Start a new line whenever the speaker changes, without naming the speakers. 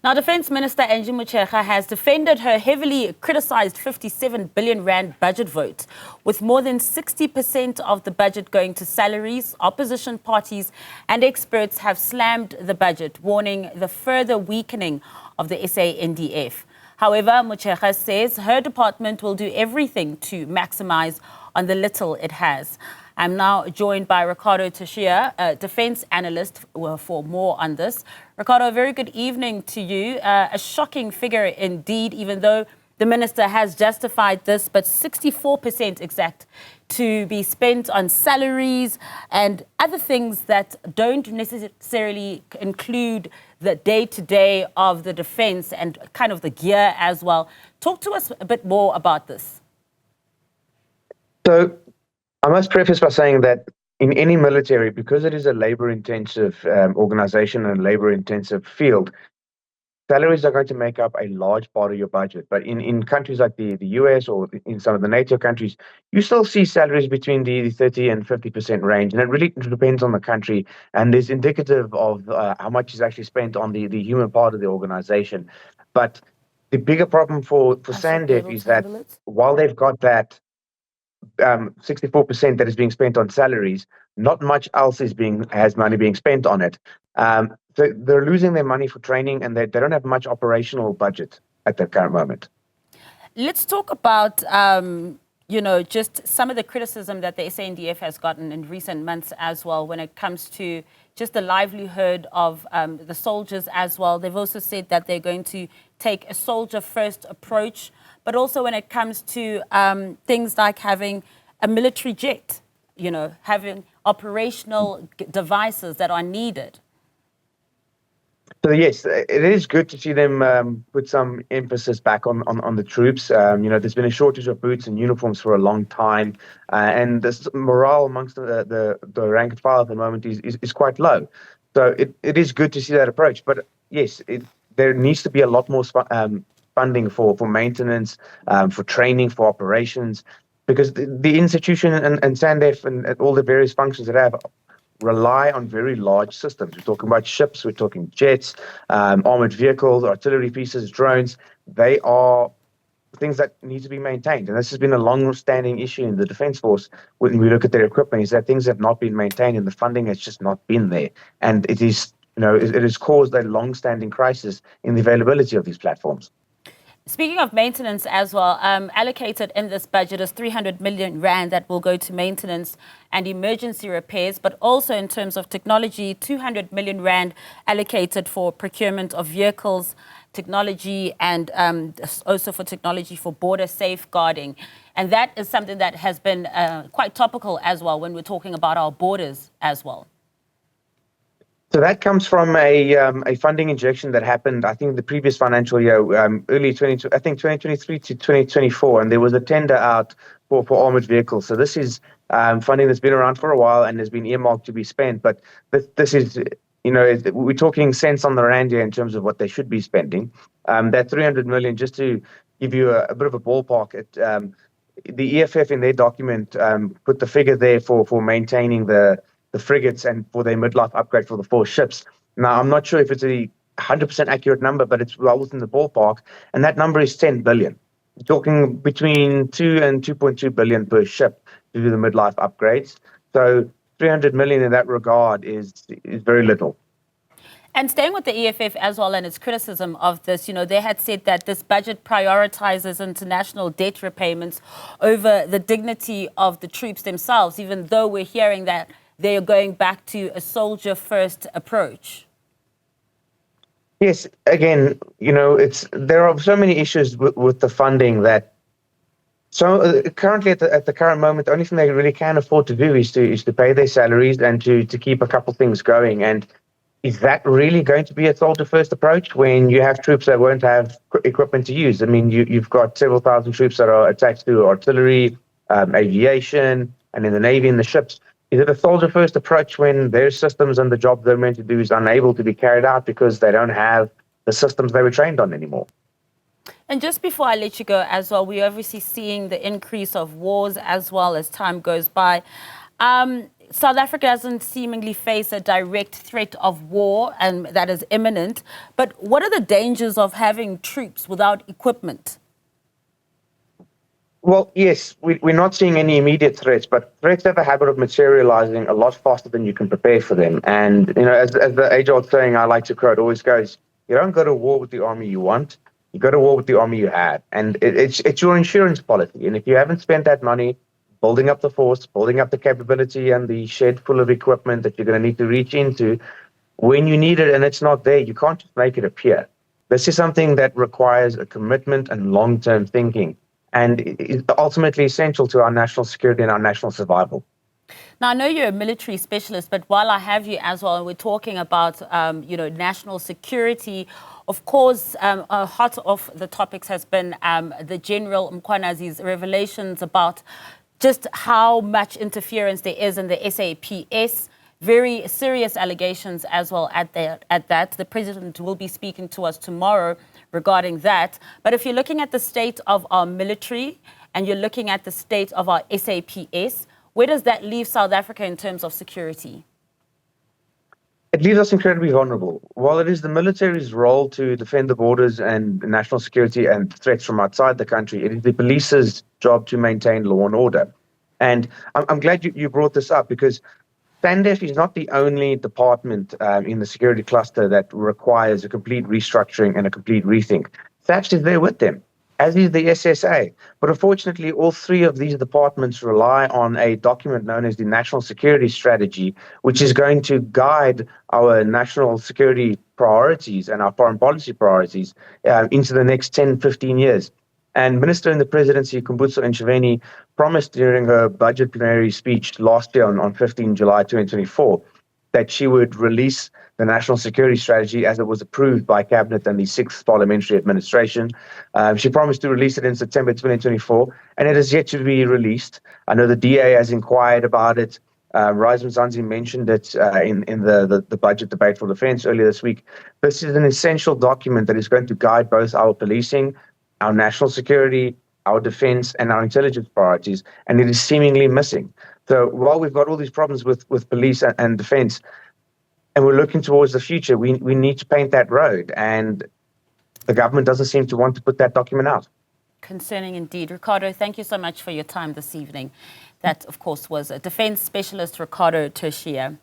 Now, Defence Minister Angie Motshekga has defended her heavily criticised 57 billion rand budget vote, with more than 60% of the budget going to salaries. Opposition parties and experts have slammed the budget, warning the further weakening of the SANDF. However, Motshekga says her department will do everything to maximise on the little it has. I'm now joined by Ricardo Teixeira, a defence analyst, for more on this. Ricardo, a very good evening to you. A shocking figure indeed, even though the minister has justified this, but 64% exact to be spent on salaries and other things that don't necessarily include the day-to-day of the defence and kind of the gear as well. Talk to us a bit more about this.
So I must preface by saying that in any military, because it is a labor-intensive organization and a labor-intensive field, salaries are going to make up a large part of your budget. But in countries like the US or in some of the NATO countries, you still see salaries between the 30 and 50% range. And it really depends on the country and is indicative of how much is actually spent on the human part of the organization. But the bigger problem for SANDF is that while they've got that 64% that is being spent on salaries, not much else has money being spent on it. So they're losing their money for training, and they don't have much operational budget at the current moment.
Let's talk about just some of the criticism that the SANDF has gotten in recent months as well when it comes to just the livelihood of the soldiers as well. They've also said that they're going to take a soldier-first approach, but also when it comes to things like having a military jet, having operational devices that are needed.
So yes, it is good to see them put some emphasis back on the troops. There's been a shortage of boots and uniforms for a long time, and the morale amongst the rank and file at the moment is quite low. So it is good to see that approach. But yes, there needs to be a lot more funding for maintenance, for training, for operations, because the institution and SANDF and all the various functions that have rely on very large systems. We're talking about ships, we're talking jets, armored vehicles, artillery pieces, drones. They are things that need to be maintained. And this has been a long-standing issue in the Defence Force when we look at their equipment, is that things have not been maintained and the funding has just not been there. And it has caused a long-standing crisis in the availability of these platforms.
Speaking of maintenance as well, allocated in this budget is 300 million rand that will go to maintenance and emergency repairs, but also in terms of technology, 200 million rand allocated for procurement of vehicles, technology, and also for technology for border safeguarding. And that is something that has been quite topical as well when we're talking about our borders as well.
So that comes from a funding injection that happened, I think, the previous financial year, early 2023 to 2024, and there was a tender out for armored vehicles. So this is funding that's been around for a while and has been earmarked to be spent. But this is, we're talking cents on the rand here in terms of what they should be spending. That 300 million, just to give you a bit of a ballpark, the EFF in their document put the figure there for maintaining the frigates and for their midlife upgrade for the 4 ships. Now, I'm not sure if it's a 100% accurate number, but it's well within the ballpark. And that number is 10 billion. We're talking between 2 and 2.2 billion per ship to do the midlife upgrades. So 300 million in that regard is very little.
And staying with the EFF as well and its criticism of this, they had said that this budget prioritizes international debt repayments over the dignity of the troops themselves, even though we're hearing that they are going back to a soldier-first approach.
Yes, again, there are so many issues with the funding that. So currently, at the current moment, the only thing they really can afford to do is to pay their salaries and to keep a couple things going. And is that really going to be a soldier-first approach when you have troops that won't have equipment to use? I mean, you've got several thousand troops that are attached to artillery, aviation, and in the Navy and the ships. Is it a soldier-first approach when their systems and the job they're meant to do is unable to be carried out because they don't have the systems they were trained on anymore?
And just before I let you go as well, we're obviously seeing the increase of wars as well as time goes by. South Africa doesn't seemingly face a direct threat of war and that is imminent, but what are the dangers of having troops without equipment?
Well, yes, we're not seeing any immediate threats, but threats have a habit of materializing a lot faster than you can prepare for them. And, as the age-old saying I like to quote always goes, you don't go to war with the army you want, you go to war with the army you had. And it's your insurance policy. And if you haven't spent that money building up the force, building up the capability and the shed full of equipment that you're going to need to reach into, when you need it and it's not there, you can't just make it appear. This is something that requires a commitment and long-term thinking, and is ultimately essential to our national security and our national survival.
Now, I know you're a military specialist, but while I have you as well, and we're talking about, national security, of course, hot of the topics has been the General Mkhwanazi's revelations about just how much interference there is in the SAPS. Very serious allegations as well at that. The president will be speaking to us tomorrow regarding that. But if you're looking at the state of our military and you're looking at the state of our SAPS, where does that leave South Africa in terms of security?
It leaves us incredibly vulnerable. While it is the military's role to defend the borders and national security and threats from outside the country, it is the police's job to maintain law and order. And I'm glad you brought this up, because SANDF is not the only department in the security cluster that requires a complete restructuring and a complete rethink. SAPS is there with them, as is the SSA. But unfortunately, all three of these departments rely on a document known as the National Security Strategy, which is going to guide our national security priorities and our foreign policy priorities into the next 10, 15 years. And Minister in the Presidency, Khumbudzo Ntshavheni, promised during her budget plenary speech last year on 15 July 2024 that she would release the National Security Strategy as it was approved by Cabinet and the 6th Parliamentary Administration. She promised to release it in September 2024, and it is yet to be released. I know the DA has inquired about it. Rise Mzansi mentioned it in the budget debate for defense earlier this week. This is an essential document that is going to guide both our policing, our national security, our defense, and our intelligence priorities, and it is seemingly missing. So while we've got all these problems with police and defense, and we're looking towards the future, we need to paint that road, and the government doesn't seem to want to put that document out.
Concerning indeed. Ricardo, thank you so much for your time this evening. That, of course, was a defense specialist, Ricardo Teixeira.